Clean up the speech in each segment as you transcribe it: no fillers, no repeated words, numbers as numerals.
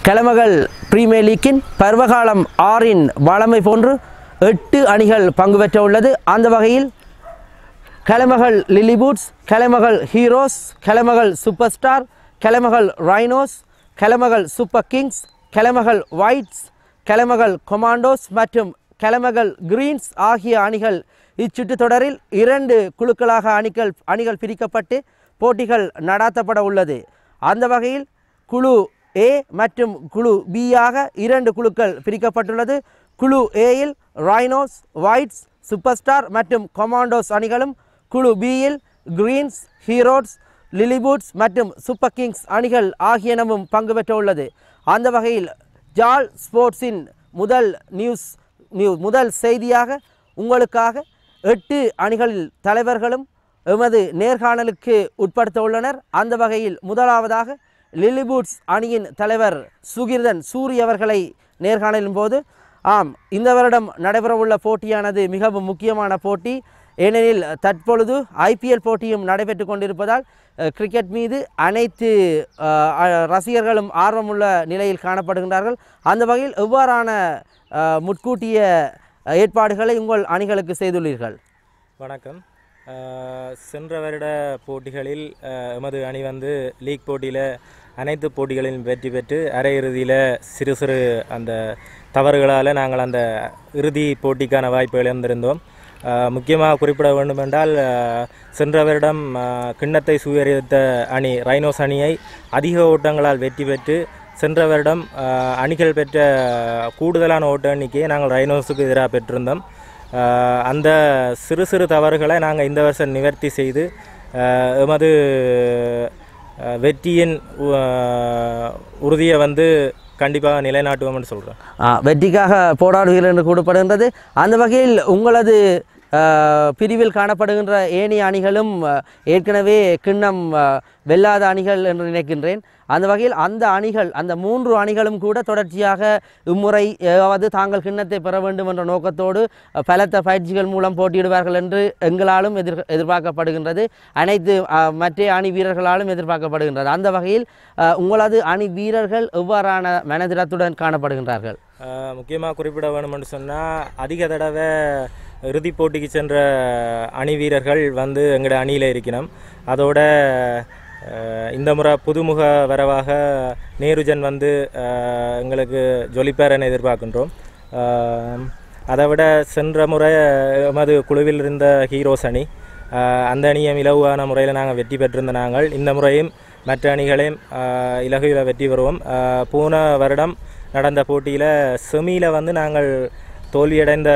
கிழமகள் premier லீக்கின் பருவகாலம் 6 வழமை போன்று 8 அணிகள் பங்கு பெற்ற உள்ளது. அந்த வகையில் கிழமகள் லிலிபூட்ஸ், கிழமகள் ஹீரோஸ், கிழமகள் சூப்பர் ஸ்டார், கிழமகள் ரைனோஸ், கிழமகள் சூப்பர் கிங்ஸ், கிழமகள் ஒயிட்ஸ், கிழமகள் கொமாண்டோஸ் மற்றும் கிழமகள் கிரீன்ஸ் ஆகிய அணிகள் இச்சுற்றுத் தொடரில் 2 குழுக்களாக அணிகள் பிரிக்கப்பட்டு போட்டிகள் நடாத்தப்பட உள்ளது. அந்த வகையில் குழு ஏ மற்றும் குழு பி ஆக 2 குழுக்கள் பிரிக்கப்பட்டுள்ளது. குழு ஏயில் ரைனோஸ், ஒயிட்ஸ், சூப்பர் ஸ்டார் மற்றும் கொமாண்டோஸ் அணிகளும், குழு பியில் கிரீன்ஸ், ஹீரோஸ், லிலிபூட்ஸ் மற்றும் சூப்பர் கிங்ஸ் அணிகள் ஆகியனவும் பங்கு பெற்ற உள்ளது. அந்த வகையில் ஜால் ஸ்போர்ட்ஸின் முதல் செய்தியாக உங்களுக்காக 8 அணிகளில் தலைவர்களும் எமது நேர்காணலுக்கு உட்படுத்த உள்ளனர். அந்த வகையில் முதலாவதாக லிலிபூட்ஸ் அணியின் தலைவர் சுகிர்தன் சூரி அவர்களை நேர்காணலின் போது, இந்த வருடம் நடைபெறவுள்ள போட்டியானது மிகவும் முக்கியமான போட்டி. ஏனெனில் தற்பொழுது IPL போட்டியும் நடைபெற்று கொண்டிருப்பதால் கிரிக்கெட் மீது அனைத்து ரசிகர்களும் ஆர்வமுள்ள நிலையில் காணப்படுகின்றார்கள். அந்த வகையில் எவ்வாறான முன்கூட்டிய ஏற்பாடுகளை உங்கள் அணிகளுக்கு செய்துள்ளீர்கள்? வணக்கம். சென்ற வருட போட்டிகளில் எமது அணி வந்து லீக் போட்டியில் அனைத்து போட்டிகளிலும் வெற்றி பெற்று அரையிறுதியில் சிறு அந்த தவறுகளால் நாங்கள் அந்த இறுதி போட்டிக்கான வாய்ப்பை இழந்திருந்தோம். முக்கியமாக குறிப்பிட வேண்டுமென்றால் சென்ற வருடம் கிண்ணத்தை சுவீகரித்த அணி ரைனோஸ் அணியை அதிக ஓட்டங்களால் வெற்றி பெற்று, சென்ற வருடம் அணிகள் பெற்ற கூடுதலான ஓட்ட எண்ணிக்கையை நாங்கள் ரைனோஸுக்கு எதிராக பெற்றிருந்தோம். அந்த சிறு தவறுகளை நாங்கள் இந்த வருஷம் நிவர்த்தி செய்து எமது வெற்றியின் உறுதியை வந்து கண்டிப்பாக நிலைநாட்டுவோம்னு சொல்கிறேன். வெற்றிக்காக போராடுகிறேன் என்று கூறப்படுகின்றது. அந்த வகையில் உங்களது பிரிவில் காணப்படுகின்ற ஏனைய அணிகளும் ஏற்கனவே கிண்ணம் வெல்லாத அணிகள் என்று நினைக்கின்றேன். அந்த வகையில் அந்த 3 அணிகளும் கூட தொடர்ச்சியாக இம்முறை தாங்கள் கிண்ணத்தை பெற வேண்டும் என்ற நோக்கத்தோடு பலத்த பயிற்சிகள் மூலம் போட்டியிடுவார்கள் என்று எங்களாலும் எதிர்பார்க்கப்படுகின்றது. அனைத்து மற்ற அணி வீரர்களாலும் எதிர்பார்க்கப்படுகின்றது. அந்த வகையில் உங்களது அணி வீரர்கள் எவ்வாறான மனதிடத்துடன் காணப்படுகின்றார்கள்? முக்கியமாக குறிப்பிட வேண்டும் என்று சொன்னால், அதிக தடவை இறுதிப் போட்டிக்கு சென்ற அணி வீரர்கள் வந்து எங்களோட அணியில் இருக்கணும். அதோட இந்த முறை புதுமுக வரவாக நேருஜன் வந்து எங்களுக்கு ஜொலிப்பார் என எதிர்பார்க்கின்றோம். அதை விட சென்ற முறை எமது குழுவில் இருந்த ஹீரோஸ் அணி, அந்த அணியும் இலகுவான முறையில் நாங்கள் வெற்றி பெற்றிருந்த நாங்கள் இந்த முறையும் மற்ற அணிகளையும் இலகுவில் வெற்றி பெறுவோம். போன வருடம் நடந்த போட்டியில் செமியில் வந்து நாங்கள் தோல்வியடைந்த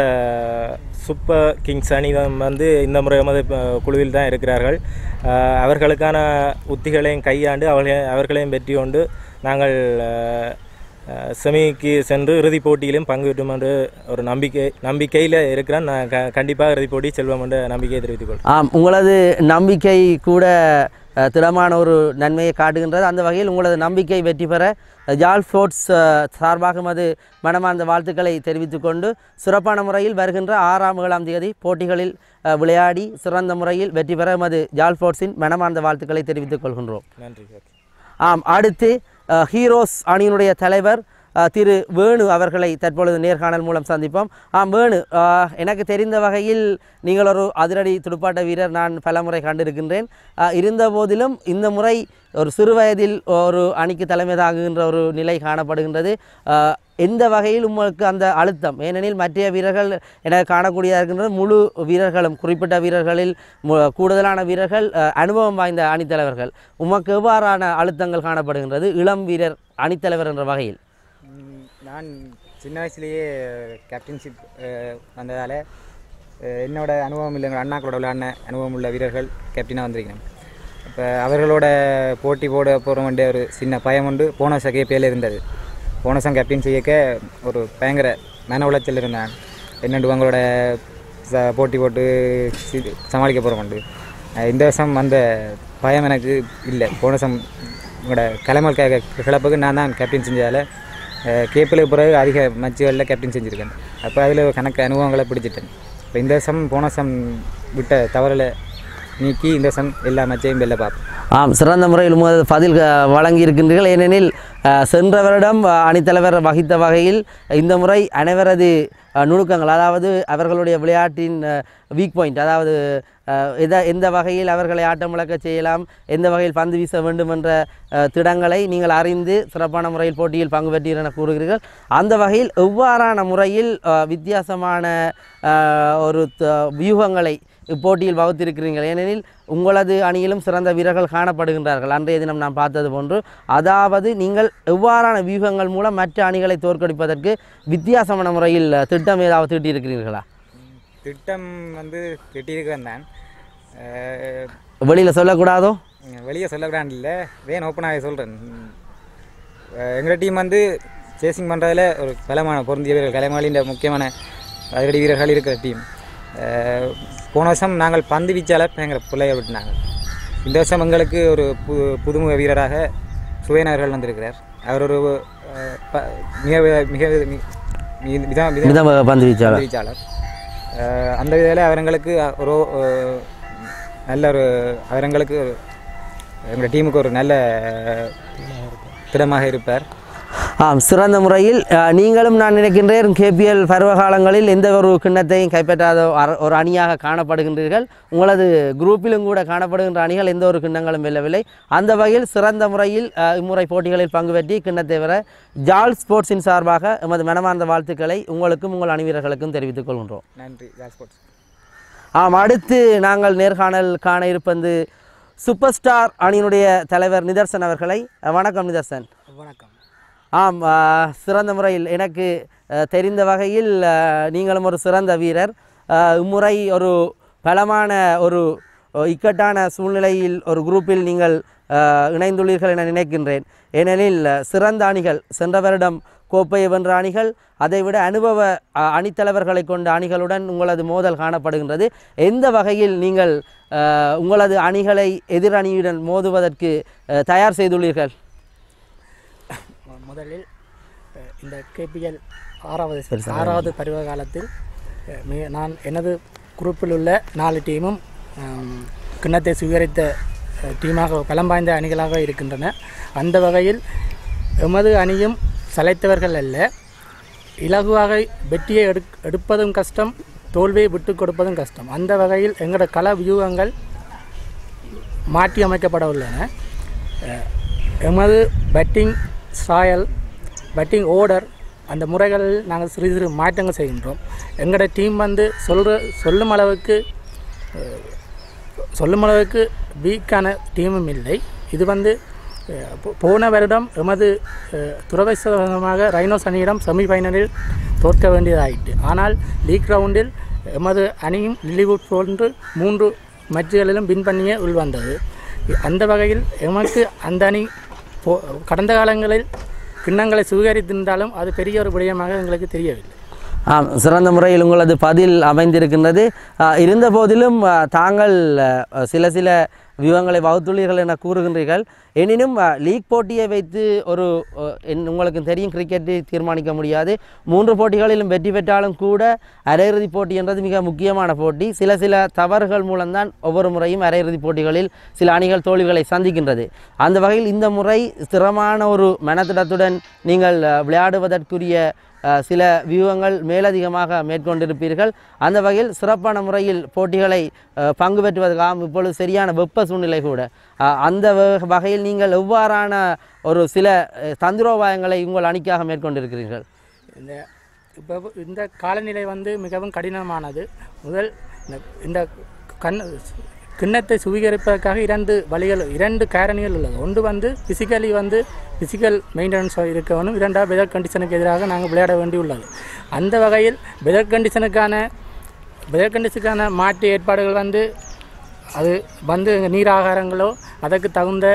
சூப்பர் கிங்ஸ் அணி வந்து இந்த முறை எமது குழுவில் தான் இருக்கிறார்கள். அவர்களுக்கான உத்திகளையும் கையாண்டு அவர்களையும் வெற்றி கொண்டு நாங்கள் செமிக்கு சென்று இறுதிப் போட்டியிலும் பங்கு பெற்றோம் என்று ஒரு நம்பிக்கையில் இருக்கிறேன். நான் கண்டிப்பாக இறுதிப் போட்டி செல்வோம் என்ற நம்பிக்கையை தெரிவித்துக் கொள்கிறேன். உங்களது நம்பிக்கை கூட திடமான ஒரு நன்மையை காட்டுகின்றது. அந்த வகையில் உங்களது நம்பிக்கை வெற்றி பெற ஜால் ஸ்போர்ட்ஸ் சார்பாக மனமார்ந்த வாழ்த்துக்களை தெரிவித்துக் கொண்டு, சிறப்பான முறையில் வருகின்ற 6ஆம் 7ஆம் தேதி போட்டிகளில் விளையாடி சிறந்த முறையில் வெற்றி பெற ஜால் ஸ்போர்ட்ஸின் மனமார்ந்த வாழ்த்துக்களை தெரிவித்துக் கொள்கின்றோம். நன்றி. அடுத்து ஹீரோஸ் அணியினுடைய தலைவர் திரு வேணு அவர்களை தற்பொழுது நேர்காணல் மூலம் சந்திப்போம். வேணு, எனக்கு தெரிந்த வகையில் நீங்கள் ஒரு அதிரடி துடுப்பாட்ட வீரர் நான் பலமுறை கண்டிருக்கின்றேன். இருந்த போதிலும் இந்த முறை ஒரு சிறு வயதில் ஒரு அணிக்கு தலைமை தாங்குகின்ற ஒரு நிலை காணப்படுகின்றது. எந்த வகையில் உங்களுக்கு அந்த அழுத்தம்? ஏனெனில் மற்ற வீரர்கள் என காணக்கூடியதாக இருக்கின்றது. முழு வீரர்களும், குறிப்பிட்ட வீரர்களில் கூடுதலான வீரர்கள் அனுபவம் வாய்ந்த அணித்தலைவர்கள். உமக்கு எவ்வாறான அழுத்தங்கள் காணப்படுகின்றது இளம் வீரர் அணித்தலைவர் என்ற வகையில்? நான் சின்ன வயசுலேயே கேப்டன்ஷிப் வந்ததால் என்னோட அனுபவம் இல்லைங்க, அண்ணாக்களோட விளையாடின அனுபவம் உள்ள வீரர்கள் கேப்டனாக வந்திருக்கிறேன். இப்போ அவர்களோட போட்டி போட போகிற வேண்டிய ஒரு சின்ன பயம் உண்டு. போன வருஷம் கேபிஎல் இருந்தது. போன வருஷம் கேப்டன் செய்யக்க ஒரு பயங்கர மன உளைச்சல் இருந்தேன். என்னென்று அவங்களோட போட்டி போட்டு சமாளிக்க போகிற உண்டு. இந்த வருஷம் அந்த பயம் எனக்கு இல்லை. போன வருஷம் உங்களோட கிளம்பல் கிளப்புக்கு நான் தான் கேப்டன் செஞ்சதால் கேபிஎலுக்கு பிறகு அதிக மேட்சுகளில் கேப்டன் செஞ்சுருக்கேன். அப்போ அதில் கணக்கு அனுபவங்களை பிடிச்சிட்டேன். இப்போ இந்த வருஷம் போன வருஷம் விட்ட தவறில் நீக்கி இந்த வருஷம் எல்லா மேட்சையும் வெல்ல பார்ப்போம். ஆம், சிறந்த முறையில் பதில் வழங்கி இருக்கின்றீர்கள். ஏனெனில் சென்ற வருடம் அணித்தலைவர் வகித்த வகையில் இந்த முறை அனைவரது நுணுக்கங்கள், அதாவது அவர்களுடைய விளையாட்டின் வீக் பாயிண்ட், அதாவது எந்த வகையில் அவர்களை ஆட்டமிழக்க செய்யலாம், எந்த வகையில் பந்து வீச வேண்டும் என்ற திடங்களை நீங்கள் அறிந்து சிறப்பான முறையில் போட்டியில் பங்கு பெற்றீர்கள் என கூறுகிறீர்கள். அந்த வகையில் எவ்வாறான முறையில் வித்தியாசமான ஒரு வியூகங்களை இப்போட்டியில் வகுத்திருக்கிறீர்கள்? ஏனெனில் உங்களது அணியிலும் சிறந்த வீரர்கள் காணப்படுகின்றார்கள் அன்றைய தினம் நான் பார்த்தது போன்று. அதாவது நீங்கள் எவ்வாறான வியூகங்கள் மூலம் மற்ற அணிகளை தோற்கடிப்பதற்கு வித்தியாசமான முறையில் திட்டம் ஏதாவது தீட்டியிருக்கிறீர்களா? திட்டம் வந்து திட்டியிருக்கிறேன் தான். வெளியில் சொல்லக்கூடாதோ? வெளியே சொல்லக்கூடாது இல்லை, வேன் ஓப்பனாக சொல்கிறேன். எங்கள் டீம் வந்து சேசிங் பண்ணுறதுல ஒரு பலமான பொருந்திய வீரர்கள், கலைமாளின்ற முக்கியமான அதிரடி வீரர்கள் இருக்கிற டீம். போன வருஷம் நாங்கள் பந்து வீச்சாளர் பயங்கர பிள்ளைய விட்டுனாங்க. இந்த வருஷம் எங்களுக்கு ஒரு புதுமுக வீரராக சுவேன் அவர்கள் வந்திருக்கிறார். அவர் ஒரு மிக பந்து வீச்சாளர். அந்த விதையில் அவர்களுக்கு ஒரு நல்ல ஒரு அவர்களுக்கு எங்கள் டீமுக்கு ஒரு நல்ல திடமாக இருப்பார். சிறந்த முறையில் நீங்களும் நான் நினைக்கின்றேன் KPL பருவகாலங்களில் எந்த ஒரு கிண்ணத்தையும் கைப்பற்றாத ஒரு அணியாக காணப்படுகின்றீர்கள். உங்களது குரூப்பிலும் கூட காணப்படுகின்ற அணிகள் எந்த ஒரு கிண்ணங்களும் வெல்லவில்லை. அந்த வகையில் சிறந்த முறையில் இம்முறை போட்டிகளில் பங்கு பெற்றி கிண்ணத்தை பெற ஜால் ஸ்போர்ட்ஸின் சார்பாக எமது மனமார்ந்த வாழ்த்துக்களை உங்களுக்கும் உங்கள் அணி வீரர்களுக்கும் தெரிவித்துக் கொள்கின்றோம். நன்றி ஜால் ஸ்போர்ட்ஸ். அடுத்து நாங்கள் நேர்காணல் காண இருப்பது சூப்பர் ஸ்டார் அணியினுடைய தலைவர் நிதர்சன் அவர்களை. வணக்கம் நிதர்சன். வணக்கம். சிறந்த முறையில் எனக்கு தெரிந்த வகையில் நீங்களும் ஒரு சிறந்த வீரர். இம்முறை ஒரு பலமான ஒரு இக்கட்டான சூழ்நிலையில் ஒரு குரூப்பில் நீங்கள் இணைந்துள்ளீர்கள் என நினைக்கின்றேன். ஏனெனில் சிறந்த அணிகள், சென்ற வருடம் கோப்பையை வென்ற அணிகள், அதைவிட அனுபவ அணித்தலைவர்களை கொண்ட அணிகளுடன் உங்களது மோதல் காணப்படுகின்றது. எந்த வகையில் நீங்கள் உங்களது அணிகளை எதிர் அணியுடன் மோதுவதற்கு தயார் செய்துள்ளீர்கள்? முதலில் இந்த KPL ஆறாவது பருவ காலத்தில் நான் எனது குரூப்பில் உள்ள 4 டீமும் கிண்ணத்தை சுவீகரித்த டீமாக பலம் வாய்ந்த அணிகளாக இருக்கின்றன. அந்த வகையில் எமது அணியும் சளைத்தவர்கள் அல்ல. இலகுவாக வெற்றியை எடுப்பதும் கஷ்டம், தோல்வியை விட்டு கொடுப்பதும் கஷ்டம். அந்த வகையில் எங்களோட கள வியூகங்கள் மாற்றி அமைக்கப்பட உள்ளன. எமது பேட்டிங் ஸ்டாயல், பேட்டிங் ஓர்டர், அந்த முறைகளில் நாங்கள் சிறு சிறு மாற்றங்கள் செய்கின்றோம். எங்களோட டீம் வந்து சொல்லும் அளவுக்கு வீக்கான டீமும் இல்லை. இது வந்து போன வருடம் எமது துரதிர்ஷ்டவசமாக ரைனோஸ் அணியிடம் செமிஃபைனலில் தோற்க வேண்டியதாயிற்று. ஆனால் லீக் ரவுண்டில் எமது அணியும் லிலிவுட் போன்று 3 மேட்சுகளிலும் வின் பண்ணியே உள்வந்தது. அந்த வகையில் எமக்கு அந்த அணி கடந்த காலங்களில் கிண்ணங்களை சுவீகரித்திருந்தாலும் அது பெரிய ஒரு விடயமாக எங்களுக்கு தெரியவில்லை. சிறந்த முறையில் உங்களது பதில் அமைந்திருக்கின்றது. இருந்த போதிலும் தாங்கள் சில வியூகங்களை வகுத்துள்ளீர்கள் என கூறுகின்றீர்கள். எனினும் லீக் போட்டியை வைத்து உங்களுக்கு தெரியும், கிரிக்கெட்டை தீர்மானிக்க முடியாது. 3 போட்டிகளிலும் வெற்றி பெற்றாலும் கூட அரையிறுதி போட்டி என்றது மிக முக்கியமான போட்டி. சில தவறுகள் மூலம்தான் ஒவ்வொரு முறையும் அரையிறுதி போட்டிகளில் சில அணிகள் தோல்விகளை சந்திக்கின்றது. அந்த வகையில் இந்த முறை ஸ்திரமான ஒரு மனத்திடத்துடன் நீங்கள் விளையாடுவதற்குரிய சில வியூகங்கள் மேலதிகமாக மேற்கொண்டிருப்பீர்கள். அந்த வகையில் சிறப்பான முறையில் போட்டிகளை பங்கு பெற்றுவதற்காக இப்பொழுது சரியான வெப்ப சூழ்நிலை கூட. அந்த வகையில் நீங்கள் எவ்வாறான ஒரு சில தந்திரோபாயங்களை உங்கள் அணிக்காக மேற்கொண்டிருக்கிறீர்கள்? இந்த காலநிலை வந்து மிகவும் கடினமானது. முதல் இந்த கிண்ணத்தை சுவீகரிப்பதற்காக 2 காரணிகள் உள்ளது. ஒன்று வந்து ஃபிசிக்கல் மெயின்டெனன்ஸ் இருக்க வேணும். 2வது வெதர் கண்டிஷனுக்கு எதிராக நாங்கள் விளையாட வேண்டியுள்ளது. அந்த வகையில் வெதர் கண்டிஷனுக்கான மாற்று ஏற்பாடுகள் வந்து அது வந்து நீர் ஆகாரங்களோ அதற்கு தகுந்த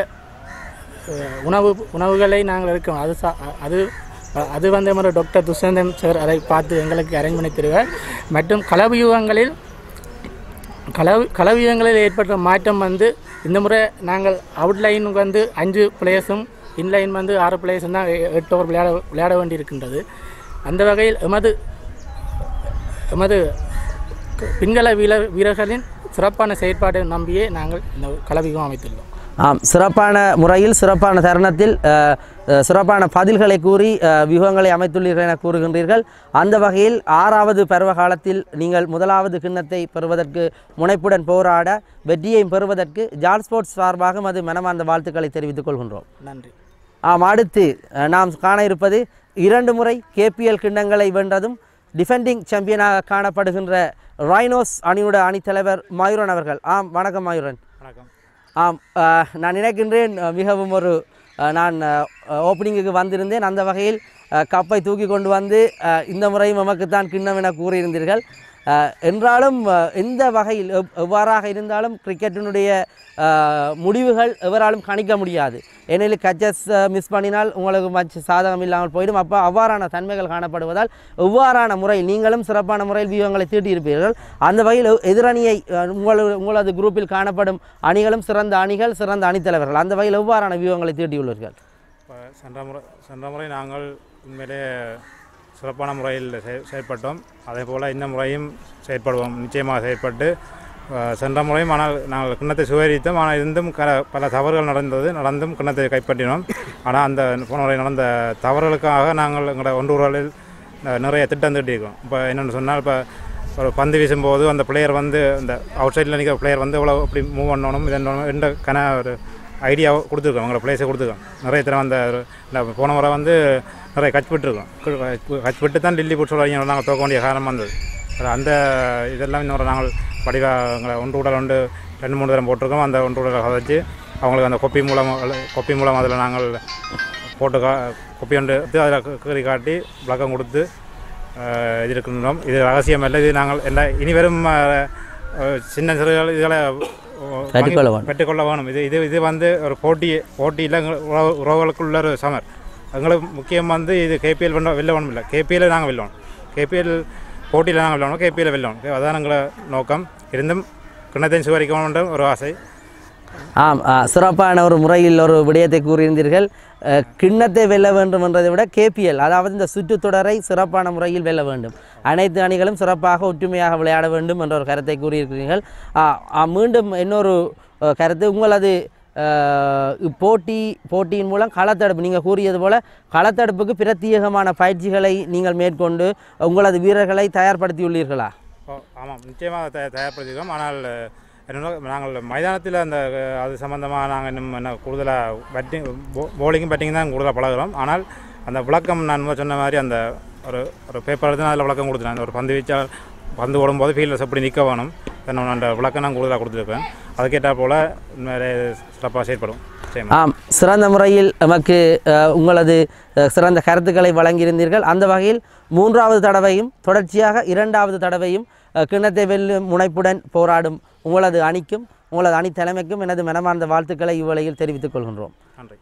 உணவுகளை நாங்கள் இருக்கோம். அது வந்து நம்ம டாக்டர் துஷ்யந்தன் சார் அதை பார்த்து எங்களுக்கு அரேஞ்ச் பண்ணி தருவார். மற்றும் களவியங்களில் ஏற்பட்ட மாற்றம் வந்து இந்த முறை நாங்கள் அவுட்லைனுக்கு வந்து 5 பிளேயர்ஸும் இன்லைன் வந்து 6 பிளேயர்ஸும் தான் 8 ஓவர் விளையாட வேண்டியிருக்கின்றது. அந்த வகையில் எமது பின்கள வீரர்களின் சிறப்பான செயற்பாட்டை நம்பியே நாங்கள் இந்த களவிகம் அமைத்துள்ளோம். ஆம், சிறப்பான முறையில் சிறப்பான தருணத்தில் சிறப்பான பதில்களை கூறி வியூகங்களை அமைத்துள்ளீர்கள் என கூறுகின்றீர்கள். அந்த வகையில் 6வது பருவ காலத்தில் நீங்கள் முதலாவது கிண்ணத்தை பெறுவதற்கு முனைப்புடன் போராட வெற்றியையும் பெறுவதற்கு ஜால் ஸ்போர்ட்ஸ் சார்பாக அது மனமார்ந்த வாழ்த்துக்களை தெரிவித்துக் கொள்கின்றோம். நன்றி. அடுத்து நாம் காண இருப்பது 2 முறை கேபிஎல் கிண்ணங்களை வென்றதும் டிஃபெண்டிங் சாம்பியனாக காணப்படுகின்ற ரைனோஸ் அணியோட அணித்தலைவர் மயூரன் அவர்கள். வணக்கம் மயூரன். வணக்கம். நான் நினைக்கின்றேன் மிகவும் நான் ஓப்பனிங்குக்கு வந்திருந்தேன். அந்த வகையில் கப்பை தூக்கி கொண்டு வந்து இந்த முறையும் நமக்குத்தான் கிண்ணம் என கூறியிருந்தீர்கள். என்றாலும் எந்த வகையில் எவ்வாறாக இருந்தாலும் கிரிக்கெட்டினுடைய முடிவுகள் எவராலும் கணிக்க முடியாது. ஏனெனில் கச்சஸ் மிஸ் பண்ணினால் உங்களுக்கு மற்ற சாதகம் இல்லாமல் போயிடும். அப்போ அவ்வாறான தன்மைகள் காணப்படுவதால் எவ்வாறான முறையில் நீங்களும் சிறப்பான முறையில் வியூகங்களை தீட்டியிருப்பீர்கள். அந்த வகையில் எதிரணியை உங்களது குரூப்பில் காணப்படும் அணிகளும் சிறந்த அணிகள், சிறந்த அணித்தலைவர்கள். அந்த வகையில் எவ்வாறான வியூகங்களை தீட்டியுள்ளீர்கள்? சென்ற முறை நாங்கள் உண்மையிலே சிறப்பான முறையில் செயற்பட்டோம். அதே போல் இந்த முறையும் செயற்படுவோம், நிச்சயமாக செயற்பட்டு சென்ற முறையும். ஆனால் நாங்கள் கிண்ணத்தை சுவரித்தோம். ஆனால் இருந்தும் பல தவறுகள் நடந்தும் கிண்ணத்தை கைப்பற்றினோம். ஆனால் அந்த போன முறை நடந்த தவறுகளுக்காக நாங்கள் எங்களோட ஒன்றுகளில் நிறைய திட்டம் தீட்டியிருக்கோம். இப்போ என்னென்னு சொன்னால், இப்போ ஒரு பந்து வீசும்போது அந்த பிளேயர் வந்து அந்த அவுட் சைடில் நிற்கிற பிளேயர் வந்து எவ்வளோ எப்படி மூவ் பண்ணணும் எந்த ஒரு ஐடியா கொடுத்துருக்கோம். அவங்களோட பிளேஸை கொடுத்துருக்கோம். நிறைய தடவை அந்த போன முறை வந்து நிறைய கட்சிவிட்டுருக்கோம். கட்சிவிட்டு தான் டில்லி புட்ஸ் நாங்கள் தோக்க வேண்டிய காரணம் வந்தது. அந்த இதெல்லாம் இன்னொரு நாங்கள் படிவாக எங்களை ஒன்று உடல் 2-3 தரம் போட்டிருக்கோம். அந்த ஒன்று உடலை கதைச்சி அவங்களுக்கு அந்த கொப்பி மூலம் அதில் நாங்கள் போட்டு கொப்பி ஒன்று அதில் கீறி காட்டி விளக்கம் கொடுத்து இது இருக்கின்றோம். இது ரகசியம் இல்லை. இது நாங்கள் இனி வரும் சின்ன சிறுகள் இதில் பெற்றுக்கொள்ள வேணும். இது வந்து ஒரு போட்டியில் உறவுகளுக்குள்ள ஒரு சமர். எங்களுக்கு முக்கியம் வந்து இது கேபிஎல் வெளில வேணும் இல்லை, கேபிஎல்ல நாங்கள் வெல்லணும். கேபிஎல் போட்டியில் நாங்கள் வெல்லணும், கேபிஎல்ல வெல்லணும். அதான் எங்களை நோக்கம். இருந்தும் கிண்ணத்தையும் சுவரிக்கணுன்ற ஒரு ஆசை. சிறப்பான ஒரு முறையில் ஒரு விடயத்தை கூறியிருந்தீர்கள். கிண்ணத்தை வெல்ல வேண்டும் என்றதை விட கேபிஎல், அதாவது இந்த சுற்றுத்தொடரை சிறப்பான முறையில் வெல்ல வேண்டும், அனைத்து அணிகளும் சிறப்பாக ஒற்றுமையாக விளையாட வேண்டும் என்ற ஒரு கருத்தை கூறியிருக்கிறீர்கள். மீண்டும் இன்னொரு கருத்து, உங்களது போட்டியின் மூலம் களத்தடுப்பு, நீங்கள் கூறியது போல களத்தடுப்புக்கு பிரத்யேகமான பயிற்சிகளை நீங்கள் மேற்கொண்டு உங்களது வீரர்களை தயார்படுத்தியுள்ளீர்களா? ஆமாம், நிச்சயமாக தயார்படுத்தியிருக்கோம். ஆனால் நாங்கள் மைதானத்தில் அந்த அது சம்மந்தமாக நாங்கள் இன்னும் கூடுதலாக போலிங்கும் பேட்டிங் தான் கூடுதலாக பழகிறோம். ஆனால் அந்த விளக்கம் நான் சொன்ன மாதிரி அந்த ஒரு பேப்பர் எடுத்து அதில் விளக்கம் கொடுத்துட்டேன். ஒரு பந்து வீச்சா பந்து ஓடும்போது ஃபீல்டர்ஸ் எப்படி நிற்க வேணும், அந்த விளக்கம் நான் கூடுதலாக கொடுத்துருக்கேன். அதுக்கேற்றால் போல் நிறைய சிறப்பாக செயற்படும். சிறந்த முறையில் நமக்கு உங்களது சிறந்த கருத்துக்களை வழங்கியிருந்தீர்கள். அந்த வகையில் 3வது தடவையும் தொடர்ச்சியாக 2வது தடவையும் கிண்ணத்தை வெல்லும் முனைப்புடன் போராடும் உங்களது அணிக்கும் உங்களது அணி தலைமைக்கும் எனது மனமார்ந்த வாழ்த்துக்களை இவ்வேளையில் தெரிவித்துக் கொள்கின்றோம். நன்றி.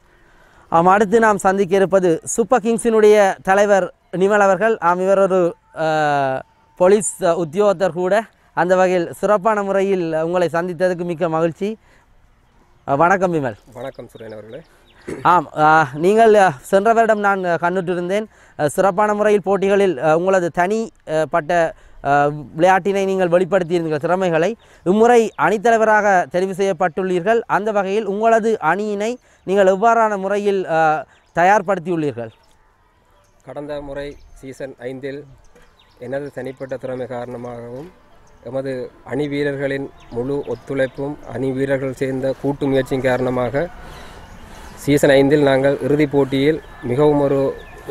அடுத்து நாம் சந்திக்க இருப்பது சூப்பர் கிங்ஸினுடைய தலைவர் நிமல் அவர்கள். இவர் ஒரு போலீஸ் உத்தியோகத்தர் கூட. அந்த வகையில் சிறப்பான முறையில் உங்களை சந்தித்ததுக்கு மிக்க மகிழ்ச்சி. வணக்கம் விமல். வணக்கம் சுரேன் அவர்களே. நீங்கள் சென்ற வருடம் நான் கண்ணுற்றிருந்தேன். சிறப்பான முறையில் போட்டிகளில் உங்களது தனிப்பட்ட விளையாட்டினை நீங்கள் வெளிப்படுத்தியிருந்தீர்கள், திறமைகளை. இம்முறை அணித்தலைவராக தெரிவு செய்யப்பட்டுள்ளீர்கள். அந்த வகையில் உங்களது அணியினை நீங்கள் எவ்வாறான முறையில் தயார்படுத்தியுள்ளீர்கள்? கடந்த முறை சீசன் 5 எனது தனிப்பட்ட திறமை காரணமாகவும் எமது அணி வீரர்களின் முழு ஒத்துழைப்பும் அணி வீரர்கள் சேர்ந்த கூட்டு முயற்சியின் காரணமாக சீசன் 5 நாங்கள் இறுதிப் போட்டியில் மிகவும்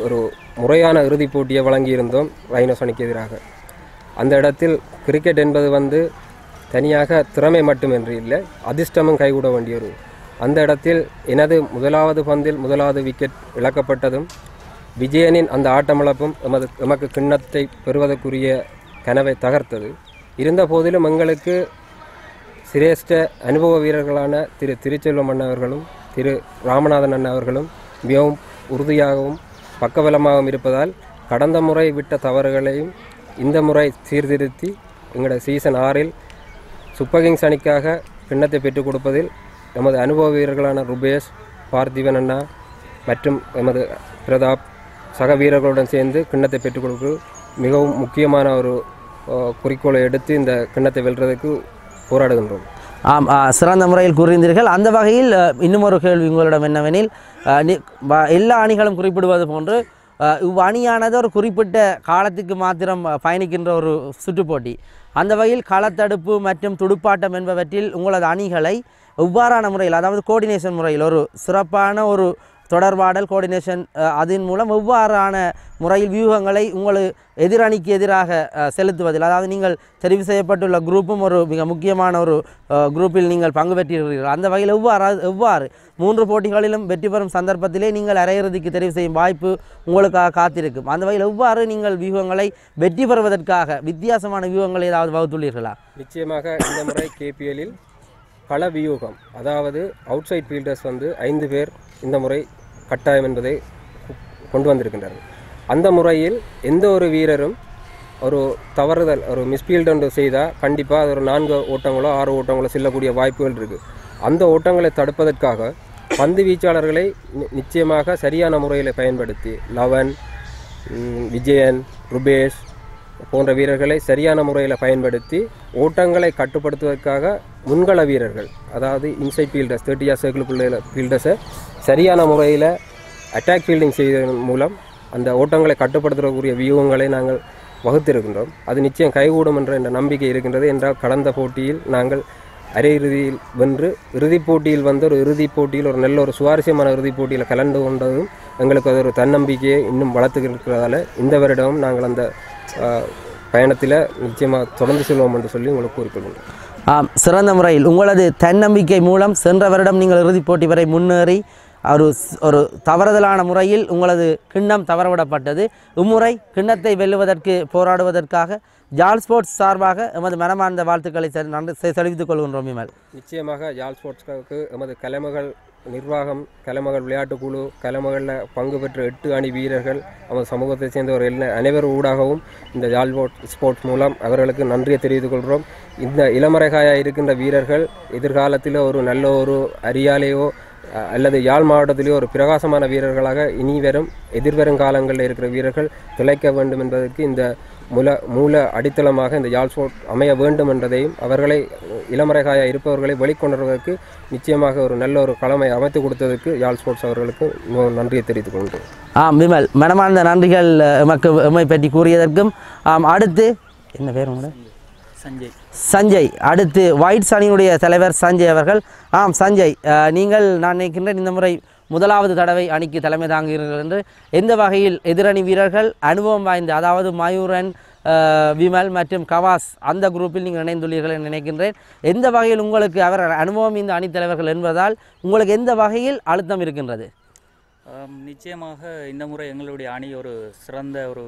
ஒரு முறையான இறுதிப் போட்டியை வழங்கியிருந்தோம் ரைனோஸ் அணிக்கு எதிராக. அந்த இடத்தில் கிரிக்கெட் என்பது தனியாக திறமை மட்டுமின்றி இல்லை, அதிர்ஷ்டமும் கைகூட வேண்டிய அந்த இடத்தில் எனது முதலாவது பந்தில் முதலாவது விக்கெட் இழக்கப்பட்டதும் விஜயனின் அந்த ஆட்டமிழப்பும் எமக்கு கிண்ணத்தை பெறுவதற்குரிய கனவை தகர்த்தது. இருந்த போதிலும் எங்களுக்கு சிரேஷ்ட அனுபவ வீரர்களான திரு திருச்செல்வம் அண்ணா அவர்களும் திரு ராமநாதன் அண்ணா அவர்களும் மிகவும் உறுதியாகவும் பக்கபலமாகவும் இருப்பதால் கடந்த முறை விட்ட தவறுகளையும் இந்த முறை சீர்திருத்தி எங்களோட சீசன் 6 சூப்பர் கிங்ஸ் அணிக்காக கிண்ணத்தை பெற்றுக் கொடுப்பதில் எமது அனுபவ வீரர்களான ருபேஷ், பார்த்திபன் அண்ணா மற்றும் எமது பிரதாப் சக வீரர்களுடன் சேர்ந்து கிண்ணத்தை பெற்றுக் கொடுப்பது மிகவும் முக்கியமான ஒரு குறிக்கோளை எடுத்து இந்த கிண்ணத்தை வெல்றதுக்கு போராடுகின்றோம். ஆம், சிறந்த முறையில் கூறியிருந்தீர்கள். அந்த வகையில் இன்னும் ஒரு கேள்வி உங்களிடம் என்னவெனில், எல்லா அணிகளும் குறிப்பிடுவது போன்று இவ்வணியானது ஒரு குறிப்பிட்ட காலத்துக்கு மாத்திரம் பயணிக்கின்ற ஒரு சுற்றுப்போட்டி. அந்த வகையில் களத்தடுப்பு மற்றும் துடுப்பாட்டம் என்பவற்றில் உங்களது அணிகளை எவ்வாறான முறையில், அதாவது கோஆர்டினேஷன் முறையில், ஒரு சிறப்பான ஒரு தொடர்பாடல் கோஆர்டினேஷன், அதன் மூலம் எவ்வாறான முறையில் வியூகங்களை உங்கள் எதிரணிக்கு எதிராக செலுத்துவதில், அதாவது நீங்கள் தெரிவு செய்யப்பட்டுள்ள குரூப்பும் ஒரு மிக முக்கியமான ஒரு குரூப்பில் நீங்கள் பங்கு பெற்றிருக்கிறீர்கள். அந்த வகையில் எவ்வாறு 3 போட்டிகளிலும் வெற்றி பெறும் சந்தர்ப்பத்திலே நீங்கள் அரையிறுதிக்கு தெரிவு செய்யும் வாய்ப்பு உங்களுக்காக காத்திருக்கும். அந்த வகையில் எவ்வாறு நீங்கள் வியூகங்களை வெற்றி பெறுவதற்காக வித்தியாசமான வியூகங்களை ஏதாவது வகுத்துள்ளீர்களா? நிச்சயமாக இந்த முறை கேபிஎல்லில் கள வியூகம், அதாவது அவுட் சைட் ஃபீல்டர்ஸ் 5 பேர் இந்த முறை கட்டாயம் என்பதை கொண்டு வந்திருக்கின்றனர். அந்த முறையில் எந்த ஒரு வீரரும் ஒரு தவறுதல், ஒரு மிஸ்ஃபீல்டு ஒன்று செய்தால் கண்டிப்பாக அது ஒரு 4 ஓட்டங்களோ 6 ஓட்டங்களோ செல்லக்கூடிய வாய்ப்புகள் இருக்குது. அந்த ஓட்டங்களை தடுப்பதற்காக பந்து வீச்சாளர்களை நிச்சயமாக சரியான முறையில் பயன்படுத்தி லவன், விஜயன், ருபேஷ் போன்ற வீரர்களை சரியான முறையில் பயன்படுத்தி ஓட்டங்களை கட்டுப்படுத்துவதற்காக முன்கள வீரர்கள், அதாவது இன்சைட் ஃபீல்டர்ஸ் 30 யார்ட் சர்க்கிளுக்குள்ள ஃபீல்டர்ஸை சரியான முறையில் அட்டாக் ஃபீல்டிங் செய்வதன் மூலம் அந்த ஓட்டங்களை கட்டுப்படுத்தக்கூடிய வியூகங்களை நாங்கள் வகுத்திருக்கின்றோம். அது நிச்சயம் கைகூடும் என்ற நம்பிக்கை இருக்கின்றது. என்றால் கடந்த போட்டியில் நாங்கள் அரையிறுதியில் வென்று இறுதிப் போட்டியில் ஒரு இறுதிப் போட்டியில் ஒரு நல்ல ஒரு சுவாரஸ்யமான இறுதிப் போட்டியில் கலந்து கொண்டதும் எங்களுக்கு அது ஒரு தன்னம்பிக்கையை இன்னும் வளர்த்துக்கிறதால இந்த வருடமும் நாங்கள் அந்த பயணத்தில் நிச்சயமாக தொடர்ந்து செல்வோம் என்று சொல்லி உங்களுக்கு கூறிக்கொள்கிறோம். சிறந்த முறையில் உங்களது தன்னம்பிக்கை மூலம் சென்ற வருடம் நீங்கள் இறுதிப் போட்டி வரை முன்னேறி ஒரு தவறுதலான முறையில் உங்களது கிண்ணம் தவறவிடப்பட்டது. இம்முறை கிண்ணத்தை வெல்லுவதற்கு போராடுவதற்காக ஜால் ஸ்போர்ட்ஸ் சார்பாக எமது மனமார்ந்த வாழ்த்துக்களை தெரிவித்துக் கொள்கின்றோம். விமல், நிச்சயமாக ஜால் ஸ்போர்ட்ஸ்க்கு எமது கலைமகள் நிர்வாகம், கலைமகள் விளையாட்டு குழு, கலைமகளில் பங்கு பெற்ற 8 அணி வீரர்கள், நமது சமூகத்தை சேர்ந்தவர் அனைவரும் ஊடாகவும் இந்த ஜால் ஸ்போர்ட்ஸ் மூலம் அவர்களுக்கு நன்றியை தெரிவித்துக் கொள்கிறோம். இந்த இளமறைகாயாக இருக்கின்ற வீரர்கள் எதிர்காலத்தில் ஒரு நல்ல ஒரு அரியாலையோ அல்லது யாழ் மாவட்டத்திலேயோ ஒரு பிரகாசமான வீரர்களாக இனி வரும் எதிர்வரும் காலங்களில் இருக்கிற வீரர்கள் திளைக்க வேண்டும் என்பதற்கு இந்த மூல அடித்தளமாக இந்த யாழ் ஸ்போர்ட் அமைய வேண்டும் என்றதையும் அவர்களை இளமறைகாயாக இருப்பவர்களை வெளிக்கொணர்வதற்கு நிச்சயமாக ஒரு நல்ல ஒரு களமை அமைத்து கொடுத்ததற்கு யாழ் ஸ்போர்ட்ஸ் அவர்களுக்கு நன்றியை தெரிவித்துக் கொள்கிறோம். விமல், மனமார்ந்த நன்றிகள் எம்மை பற்றி கூறியதற்கும். அடுத்து என்ன பேர் உங்களோட? சஞ்சய். அடுத்து ஒயிட்ஸ் அணியினுடைய தலைவர் சஞ்சய் அவர்கள். சஞ்சய், நீங்கள் நான் நினைக்கின்றேன் இந்த முறை முதலாவது தடவை அணிக்கு தலைமை தாங்குகிறீர்கள் என்று. எந்த வகையில் எதிரணி வீரர்கள் அனுபவம் வாய்ந்த, அதாவது மயூரன், விமல் மற்றும் கவாஸ் அந்த குரூப்பில் நீங்கள் இணைந்துள்ளீர்கள் என்று நினைக்கின்றேன். எந்த வகையில் உங்களுக்கு அவர் அனுபவம் இந்த அணித்தலைவர்கள் என்பதால் உங்களுக்கு எந்த வகையில் அழுத்தம் இருக்கின்றது? நிச்சயமாக இந்த முறை எங்களுடைய அணி ஒரு சிறந்த ஒரு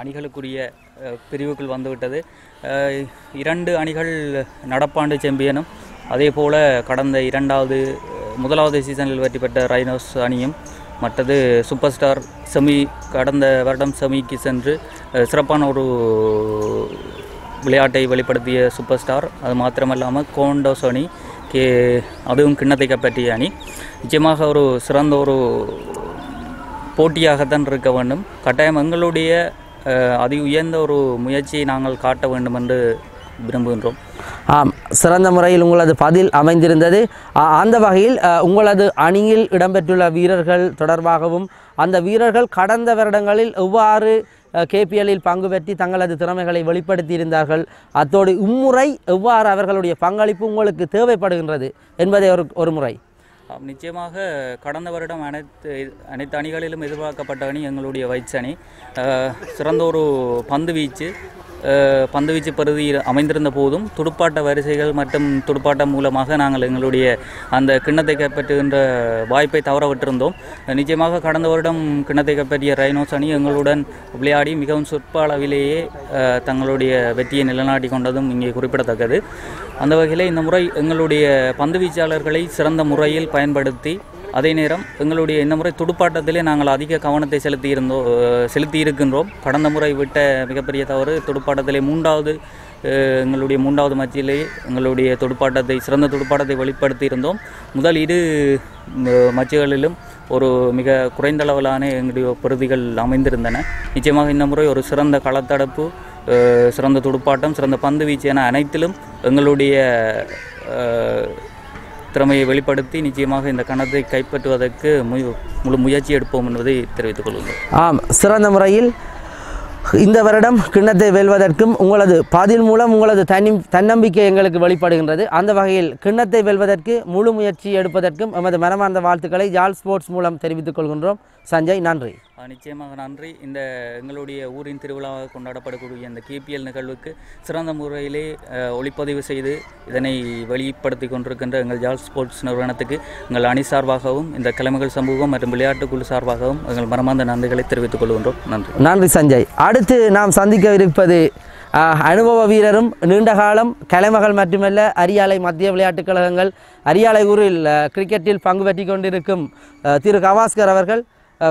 அணிகளுக்குரிய பிரிவுக்குள் வந்துவிட்டது. 2 அணிகள் நடப்பாண்டு சாம்பியனும், அதே போல் கடந்த முதலாவது சீசனில் வெற்றி பெற்ற ரைனோஸ் அணியும், மற்றது சூப்பர் ஸ்டார் கடந்த வருடம் செமிக்கு சென்று சிறப்பான ஒரு விளையாட்டை வெளிப்படுத்திய சூப்பர் ஸ்டார், அது மாத்திரமல்லாமல் கோண்டோஸ் அணி அதுவும் கிண்ணத்தை கைப்பற்றிய அணி. நிச்சயமாக ஒரு சிறந்த ஒரு போட்டியாகத்தான் இருக்க வேண்டும். கட்டாயம் எங்களுடைய அதி உயர்ந்த ஒரு முயற்சியை நாங்கள் காட்ட வேண்டும் என்று விரும்புகின்றோம். சிறந்த முறையில் உங்களது பதில் அமைந்திருந்தது. அந்த வகையில் உங்களது அணியில் இடம்பெற்றுள்ள வீரர்கள் தொடர்பாகவும், அந்த வீரர்கள் கடந்த வருடங்களில் எவ்வாறு கேபிஎல்லில் பங்கு பெற்றி தங்களது திறமைகளை வெளிப்படுத்தி இருந்தார்கள், அத்தோடு இம்முறை எவ்வாறு அவர்களுடைய பங்களிப்பு உங்களுக்கு தேவைப்படுகின்றது என்பதை ஒரு முறை. நிச்சயமாக கடந்த வருடம் அனைத்து அணிகளிலும் எதிர்பார்க்கப்பட்ட அணி எங்களுடைய ஒயிட்ஸ் அணி. சிறந்த ஒரு பந்து வீச்சு பருதி அமைந்திருந்த போதும் துடுப்பாட்ட வரிசைகள் மற்றும் துடுப்பாட்டம் மூலமாக நாங்கள் எங்களுடைய அந்த கிண்ணத்தை கைப்பற்றுகின்ற வாய்ப்பை தவறவிட்டிருந்தோம். நிச்சயமாக கடந்த வருடம் கிண்ணத்தை கைப்பற்றிய ரைனோஸ் அணி எங்களுடன் விளையாடி மிகவும் சொற்ப அளவிலேயே தங்களுடைய வெற்றியை நிலைநாட்டி கொண்டதும் இங்கே குறிப்பிடத்தக்கது. அந்த வகையில் இந்த முறை எங்களுடைய பந்து வீச்சாளர்களை சிறந்த முறையில் பயன்படுத்தி, அதே நேரம் எங்களுடைய இந்த முறை துடுப்பாட்டத்திலே நாங்கள் அதிக கவனத்தை செலுத்தி இருக்கின்றோம். கடந்த முறை விட்ட மிகப்பெரிய தவறு துடுப்பாட்டத்திலே எங்களுடைய 3வது மேட்சிலே எங்களுடைய சிறந்த துடுப்பாட்டத்தை வெளிப்படுத்தி இருந்தோம். முதல் 2 மேட்சுகளிலும் ஒரு மிக குறைந்த அளவிலான எங்களுடைய பிரதிகள் அமைந்திருந்தன. நிச்சயமாக இந்த முறை ஒரு சிறந்த களத்தடுப்பு, சிறந்த துடுப்பாட்டம், சிறந்த பந்து வீச்சு என அனைத்திலும் எங்களுடைய திறமையை வெளிப்படுத்தி நிச்சயமாக இந்த கணத்தை கைப்பற்றுவதற்கு முழு முயற்சி எடுப்போம் என்பதை தெரிவித்துக் கொள்கிறோம். ஆம், சிறந்த முறையில் இந்த வருடம் கிண்ணத்தை வெல்வதற்கும் உங்களது பதில் மூலம் உங்களது தன்னம்பிக்கை எங்களுக்கு வெளிப்படுகின்றது. அந்த வகையில் கிண்ணத்தை வெல்வதற்கு முழு முயற்சி எடுப்பதற்கும் எமது மனமார்ந்த வாழ்த்துக்களை யாழ் ஸ்போர்ட்ஸ் மூலம் தெரிவித்துக் கொள்கின்றோம். சஞ்சய், நன்றி. நிச்சயமாக நன்றி. இந்த எங்களுடைய ஊரின் திருவிழாவாக கொண்டாடப்படக்கூடிய இந்த KPL நிகழ்வுக்கு சிறந்த முறையிலே ஒளிப்பதிவு செய்து இதனை வெளிப்படுத்தி கொண்டிருக்கின்ற எங்கள் யாழ் ஸ்போர்ட்ஸ் நிறுவனத்துக்கு எங்கள் அணி சார்பாகவும் இந்த கிழமைகள் சமூகம் மற்றும் விளையாட்டுக்குழு சார்பாகவும் எங்கள் மனமார்ந்த நன்றிகளை தெரிவித்துக் கொள்கின்றோம். நன்றி. நன்றி சஞ்சய். அடுத்து நாம் சந்திக்க இருப்பது அனுபவ வீரரும் நீண்டகாலம் கலைமகள் மட்டுமல்ல அரியாலை மத்திய விளையாட்டுக் கழகங்கள் அரியாலை ஊரில் கிரிக்கெட்டில் பங்கு பெற்றி கொண்டிருக்கும் திரு கவாஸ்கர் அவர்கள்,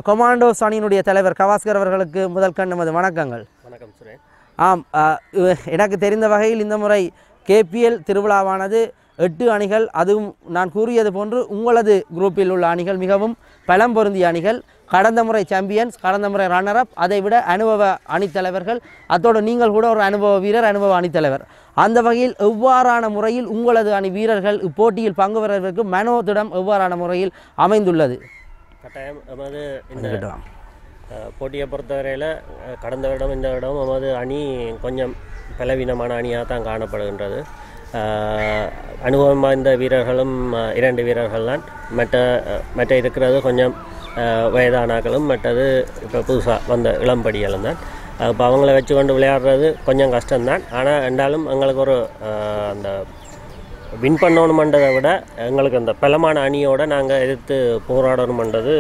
கொமாண்டோஸ் அணியினுடைய தலைவர் கவாஸ்கர் அவர்களுக்கு முதல் கண் நமது வணக்கங்கள். வணக்கம் சுரேன். ஆம், எனக்கு தெரிந்த வகையில் இந்த முறை KPL திருவிழாவானது 8 அணிகள், அதுவும் நான் கூறியது போன்று உங்களது குரூப்பில் உள்ள அணிகள் மிகவும் பலம் பொருந்திய அணிகள். கடந்த முறை சாம்பியன்ஸ், கடந்த முறை ரன்னர் அப், அதைவிட அனுபவ அணித்தலைவர்கள், அத்தோடு நீங்கள் கூட ஒரு அனுபவ வீரர், அனுபவ அணித்தலைவர். அந்த வகையில் எவ்வாறான முறையில் உங்களது அணி வீரர்கள் இப்போட்டியில் பங்கு பெறுவதற்கு மனோதிடம் எவ்வாறான முறையில் அமைந்துள்ளது? கட்டாயம் நமது இந்த போட்டியை பொறுத்தவரையில் கடந்த வருடம் இந்த வருடம் நமது அணி கொஞ்சம் பலவீனமான அணியாக தான் காணப்படுகின்றது. அனுபவம் வாய்ந்த வீரர்களும் 2 வீரர்கள் தான், மற்ற இருக்கிறது கொஞ்சம் வயதானாக்களும், மற்றது இப்போ புதுசாக வந்த இளம்படிகளும் தான். இப்போ அவங்கள வச்சு கொண்டு விளையாடுறது கொஞ்சம் கஷ்டம்தான். ஆனால் என்றாலும் எங்களுக்கு ஒரு அந்த வின் பண்ணணுமன்றதை விட எங்களுக்கு அந்த பலமான அணியோடு நாங்கள் எதிர்த்து போராடணுமன்றது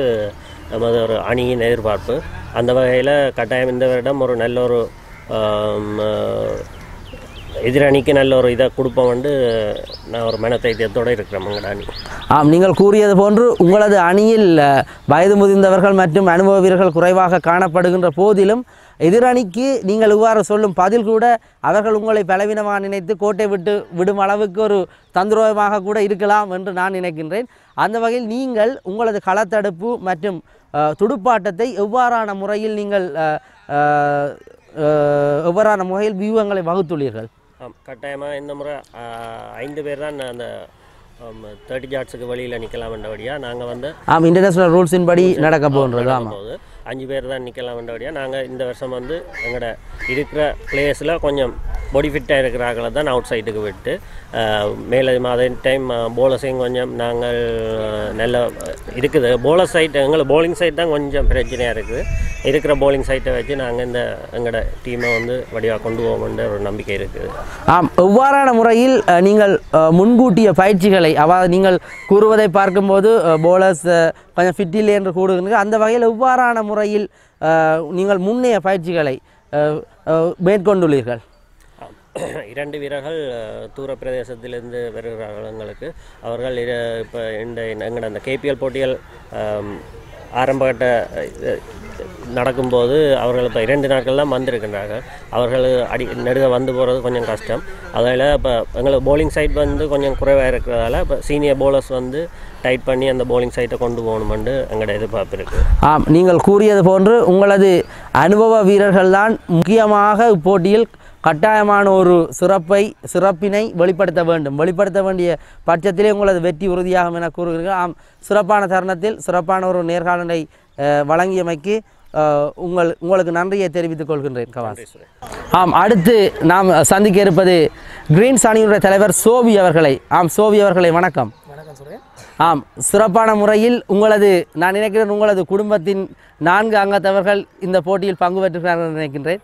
நமது ஒரு அணியின் எதிர்பார்ப்பு. அந்த வகையில் கட்டாயம் இந்த வருடம் ஒரு நல்ல ஒரு எதிரணிக்கு நல்ல ஒரு இதை கொடுப்போம் வந்து நான் ஒரு மனத்தைத்தியத்தோடு இருக்கிறேன் எங்கள் அணி. ஆம், நீங்கள் கூறியது போன்று உங்களது அணியில் வயது முதிர்ந்தவர்கள் மற்றும் அனுபவ வீரர்கள் குறைவாக காணப்படுகின்ற போதிலும் எதிரணிக்கு நீங்கள் இவ்வாறு சொல்லும் பதில் கூட அவர்கள் உங்களை பலவீனமாக நினைத்து கோட்டை விடும் அளவுக்கு ஒரு தந்திரோகமாக கூட இருக்கலாம் என்று நான் நினைக்கின்றேன். அந்த வகையில் நீங்கள் உங்களது களத்தடுப்பு மற்றும் துடுப்பாட்டத்தை எவ்வாறான முறையில் நீங்கள் எவ்வாறான முறையில் வியூகங்களை வகுத்துள்ளீர்கள்? கட்டாயமாக இந்த முறை 5 பேர் தான் அந்த 30 யார்ட்ஸுக்கு வழியில் நிற்கலாம் என்றபடியாக நாங்கள் வந்து இன்டர்நேஷ்னல் ரூல்ஸின் படி நடக்க போன்றது. ஆமாம், 5 பேர் தான் நிற்கலாம் என்றபடியாக நாங்கள் இந்த வருஷம் வந்து எங்களோட இருக்கிற பிளேயர்ஸில் கொஞ்சம் பாடி ஃபிட்டாக இருக்கிறார்களை தான் அவுட் சைட்டுக்கு விட்டு மேலே அதே டைம் போலர்ஸையும் கொஞ்சம் நாங்கள் நல்ல இருக்குது. போலர் சைட் எங்களுக்கு போலிங் சைட் தான் கொஞ்சம் பிரச்சனையாக இருக்குது. இருக்கிற போலிங் சைட்டை வச்சு நாங்கள் இந்த எங்களோட டீமை வந்து வடிவாக கொண்டு போவோம்ன்ற ஒரு நம்பிக்கை இருக்குது. ஆம், எவ்வாறான முறையில் நீங்கள் முன்கூட்டிய பயிற்சிகளை, அதாவது நீங்கள் கூறுவதை பார்க்கும்போது போலர்ஸ் கொஞ்சம் ஃபிட்டில்லை என்று கூறுகிறீர்கள். அந்த வகையில் எவ்வாறான முறையில் நீங்கள் முன்னைய பயிற்சிகளை மேற்கொண்டுள்ளீர்கள்? 2 வீரர்கள் தூர பிரதேசத்திலிருந்து வருகிறார்கள் எங்களுக்கு. அவர்கள் இப்போ எங்களோட அந்த KPL போட்டிகள் ஆரம்பகட்ட நடக்கும்போது அவர்கள் இப்போ 2 நாட்கள் தான் வந்திருக்கின்றார்கள். அவர்கள் நெடுக வந்து போகிறது கொஞ்சம் கஷ்டம். அதில் இப்போ எங்களுக்கு போலிங் சைட் வந்து கொஞ்சம் குறைவாக இருக்கிறதால இப்போ சீனியர் போலர்ஸ் வந்து டைட் பண்ணி அந்த போலிங் சைட்டை கொண்டு போகணுமென்று எங்களோட எதிர்பார்ப்பு இருக்குது. ஆம், நீங்கள் கூறியது போன்று உங்களது அனுபவ வீரர்கள் தான் முக்கியமாக இப்போட்டியில் கட்டாயமான ஒரு சிறப்பினை வெளிப்படுத்த வேண்டும். வெளிப்படுத்த வேண்டிய பட்சத்திலே உங்களது வெற்றி உறுதியாகும் என கூறுகிறீர்கள். ஆம், சிறப்பான தருணத்தில் சிறப்பான ஒரு நேர்காணலை வழங்கியமைக்கு உங்களுக்கு நன்றியை தெரிவித்துக் கொள்கின்றேன் கவாஸ். ஆம், அடுத்து நாம் சந்திக்க இருப்பது கிரீன்ஸ் அணியினுடைய தலைவர் சோபி அவர்களை. ஆம், சோபி அவர்களை வணக்கம். வணக்கம் சுரேன். ஆம், சிறப்பான முறையில் நான் நினைக்கிறேன் உங்களது குடும்பத்தின் 4 அங்கத்தவர்கள் இந்த போட்டியில் பங்கு பெற்றுகிறார்கள் நினைக்கின்றேன்.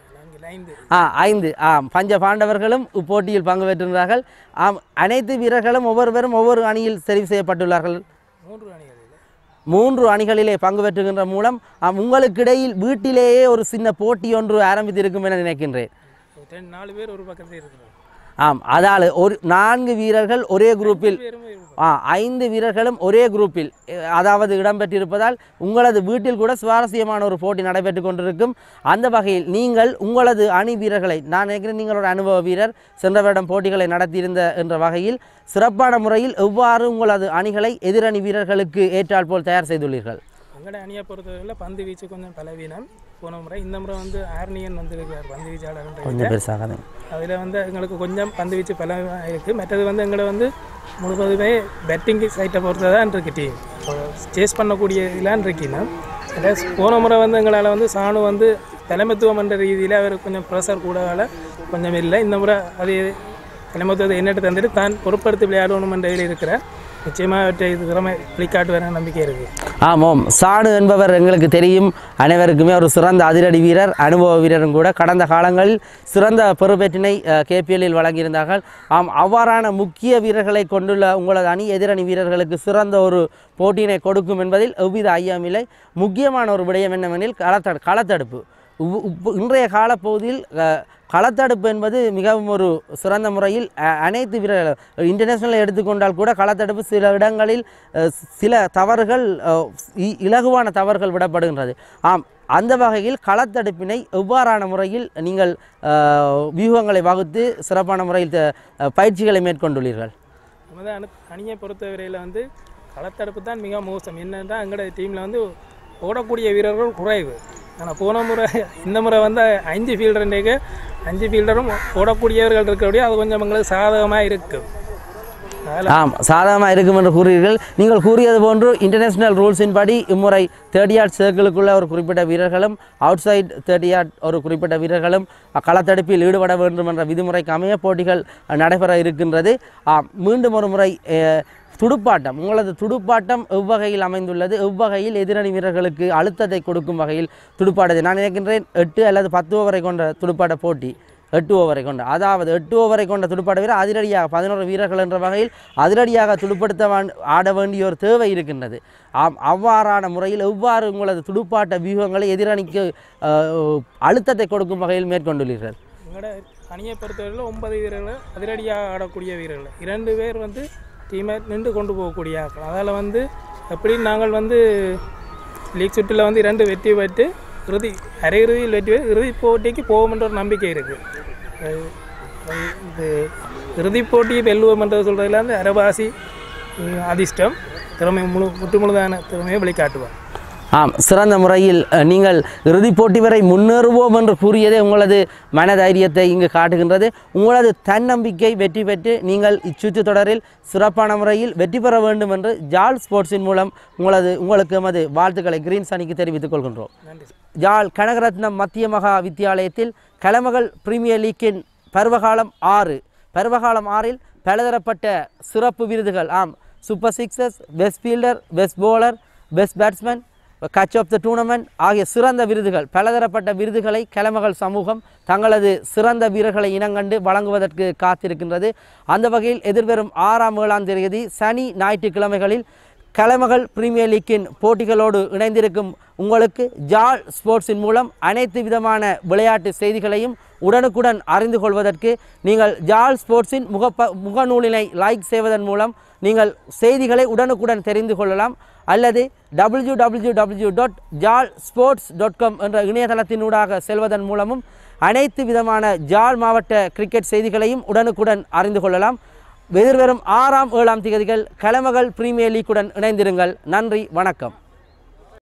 5 பஞ்ச பாண்டவர்களும் இப்போட்டியில் பங்கு பெற்றிருந்தார்கள். அனைத்து வீரர்களும் ஒவ்வொருவரும் ஒவ்வொரு அணியில் தெரிவு செய்யப்பட்டுள்ளார்கள். 3 அணிகளிலே பங்கு பெற்றுகின்ற மூலம் உங்களுக்கிடையில் வீட்டிலேயே ஒரு சின்ன போட்டி ஒன்று ஆரம்பித்திருக்கும் என நினைக்கின்றேன். 4 பேர் ஒரு பக்கத்தில் இருக்கிறார். ஆம், அதால் 4 வீரர்கள் ஒரே குரூப்பில் 5 வீரர்களும் ஒரே குரூப்பில் அதாவது இடம்பெற்றிருப்பதால் உங்களது வீட்டில் கூட சுவாரஸ்யமான ஒரு போட்டி நடைபெற்று கொண்டிருக்கும். அந்த வகையில் நீங்கள் உங்களது அணி வீரர்களை, நான் நினைக்கிறேன் நீங்கள் ஒரு அனுபவ வீரர், சென்ற வருடம் போட்டிகளை நடத்தியிருந்த என்ற வகையில் சிறப்பான முறையில் எவ்வாறு உங்களது அணிகளை எதிரணி வீரர்களுக்கு ஏற்றால் போல் தயார் செய்துள்ளீர்கள்? எங்களோட அணியை பொறுத்தவரையில் பந்து வீச்சு கொஞ்சம் பலவீனம். போன முறை. இந்த முறை வந்து ஆர்னியன் வந்திருக்கார் பந்து வீச்சாளர். கொஞ்சம் பெருசாக அதில் வந்து எங்களுக்கு கொஞ்சம் பந்து வீச்சு பலமாக இருக்குது. மற்றது வந்து எங்களை வந்து முழுவதுமே பேட்டிங் சைட்டை பொறுத்து தான் இருக்குது டீம். சேஸ் பண்ணக்கூடிய இதெல்லாம் இருக்குன்னா போன முறை வந்து எங்களால் வந்து சாணு வந்து தலைமைத்துவம் என்ற ரீதியில் அவர் கொஞ்சம் ப்ரெஷர் கூடவால் கொஞ்சம் இல்லை. இந்த முறை அது தலைமைத்துவத்தை என்னட்டு தந்துட்டு தான் பொறுப்படுத்தி விளையாடணும் என்ற இதில் இருக்கிற நிச்சயமாக அவற்றை இது திறமை வெளிக்காட்டுவார நம்பிக்கை இருக்குது. ஆமாம், சாணு என்பவர் எங்களுக்கு தெரியும் அனைவருக்குமே ஒரு சிறந்த அதிரடி வீரர், அனுபவ வீரரும் கூட. கடந்த காலங்களில் சிறந்த பெறுபேற்றினை கேபிஎல்லில் வழங்கியிருந்தார்கள். அவ்வாறான முக்கிய வீரர்களை கொண்டுள்ள உங்களது அணி எதிரணி வீரர்களுக்கு சிறந்த ஒரு போட்டியினை கொடுக்கும் என்பதில் எவ்வித ஐயமில்லை. முக்கியமான ஒரு விடயம் என்னவெனில் களத்தடுப்பு. இன்றைய காலப்பகுதியில் களத்தடுப்பு என்பது மிகவும் ஒரு சிறந்த முறையில் அனைத்து வீரர்கள் இன்டர்நேஷ்னலில் எடுத்துக்கொண்டால் கூட களத்தடுப்பு சில இடங்களில் சில தவறுகள் இலகுவான தவறுகள் விடப்படுகின்றது. அந்த வகையில் களத்தடுப்பினை எவ்வாறான முறையில் நீங்கள் வியூகங்களை வகுத்து சிறப்பான முறையில் பயிற்சிகளை மேற்கொண்டுள்ளீர்கள்? நமது அணியை பொறுத்தவரையில் வந்து களத்தடுப்பு தான் மிக மோசம். என்னென்னா எங்களோட டீமில் வந்து ஓடக்கூடிய வீரர்கள் குறைவு. ஆனால் போன முறை இந்த முறை வந்து 5 ஃபீல்டருண்டேக்கு 5 ஃபீல்டரும் ஓடக்கூடியவர்கள் இருக்கக்கூடிய அது கொஞ்சம் எங்களுக்கு சாதகமாக இருக்கும். சாதகமாக இருக்கும் என்று கூறுகிறீர்கள். நீங்கள் கூறியது போன்று இன்டர்நேஷ்னல் ரூல்ஸின் படி இம்முறை 30 யார்ட் சர்க்கிளுக்குள்ள ஒரு குறிப்பிட்ட வீரர்களும் அவுட் சைட் 30 யார்ட் ஒரு குறிப்பிட்ட வீரர்களும் களத்தடுப்பில் ஈடுபட வேண்டும் என்ற விதிமுறைக்கு அமைய போட்டிகள் நடைபெற இருக்கின்றது. மீண்டும் ஒரு முறை துடுப்பாட்டம், உங்களது துடுப்பாட்டம் எவ்வகையில் அமைந்துள்ளது? எவ்வகையில் எதிரணி வீரர்களுக்கு அழுத்தத்தை கொடுக்கும் வகையில் துடுப்பாட்டத்தை நான் நினைக்கின்றேன் 8 அல்லது 10 ஓவரை கொண்ட துடுப்பாட்ட போட்டி. 8 ஓவரை கொண்ட, அதாவது 8 ஓவரை கொண்ட துடுப்பாட்ட வீரர் அதிரடியாக 11 வீரர்கள் என்ற வகையில் அதிரடியாக துடுப்படுத்த ஆட வேண்டிய ஒரு தேவை இருக்கின்றது. அவ்வாறான முறையில் எவ்வாறு உங்களது துடுப்பாட்ட வியூகங்களை எதிரணிக்கு அழுத்தத்தை கொடுக்கும் வகையில் மேற்கொண்டுள்ளீர்கள்? எங்களோட அணியை பொறுத்தவரையில் 9 வீரர்கள் அதிரடியாக ஆடக்கூடிய வீரர்கள், 2 பேர் வந்து டீமை நின்று கொண்டு போகக்கூடிய ஆக்கள். அதில் வந்து எப்படி நாங்கள் வந்து லீக் சுற்றில் வந்து 2 வெற்றி பெற்று அரையிறுதியில் வெற்றி பெற்று இறுதிப் போட்டிக்கு போவோம்ன்ற ஒரு நம்பிக்கை இருக்குது. இது இறுதிப் போட்டியை வெல்லுவோம் என்று சொல்கிறதுல வந்து அரவாசி அதிர்ஷ்டம் திறமை முற்றுமுழுதான திறமையை வெளிக்காட்டுவார். சிறந்த முறையில் நீங்கள் இறுதிப் போட்டி வரை முன்னேறுவோம் என்று கூறியதே உங்களது மனதைரியத்தை இங்கு காட்டுகின்றது. உங்களது தன்னம்பிக்கை வெற்றி பெற்று நீங்கள் இச்சுற்று தொடரில் சிறப்பான முறையில் வெற்றி பெற வேண்டும் என்று ஜால் ஸ்போர்ட்ஸின் மூலம் உங்களுக்கு எமது வாழ்த்துக்களை கிரீன்ஸ் அணிக்கு தெரிவித்துக் கொள்கின்றோம். ஜால் கனகரத்னம் மத்திய மகா வித்தியாலயத்தில் கலைமகள் பிரீமியர் லீக்கின் பருவகாலம் 6 பருவகாலம் 6இல் பலதரப்பட்ட சிறப்பு விருதுகள், super sixers, best fielder, best bowler, best batsman, catch of the tournament ஆகிய சிறந்த விருதுகள், பலதரப்பட்ட விருதுகளை கலைமகள் சமூகம் தங்களது சிறந்த வீரர்களை இனங்கண்டு வழங்குவதற்கு காத்திருக்கின்றது. அந்த வகையில் எதிர்வரும் 6ஆம் 7ஆம் தேதி சனி ஞாயிற்றுக்கிழமைகளில் கலைமகள் பிரீமியர் லீக்கின் போட்டிகளோடு இணைந்திருக்கும் உங்களுக்கு ஜால் ஸ்போர்ட்ஸின் மூலம் அனைத்து விதமான விளையாட்டு செய்திகளையும் உடனுக்குடன் அறிந்து கொள்வதற்கு நீங்கள் ஜால் ஸ்போர்ட்ஸின் முகநூலினை லைக் செய்வதன் மூலம் நீங்கள் செய்திகளை உடனுக்குடன் தெரிந்து கொள்ளலாம். அல்லது www.jalsports.com என்ற இணையதளத்தினூடாக செல்வதன் மூலமும் அனைத்து விதமான ஜால் மாவட்ட கிரிக்கெட் செய்திகளையும் உடனுக்குடன் அறிந்து கொள்ளலாம். எதிர்வரும் 6ஆம் 7ஆம் தேதிகள் கலைமகள் பிரீமியர் லீக்குடன் இணைந்திருங்கள். நன்றி, வணக்கம்.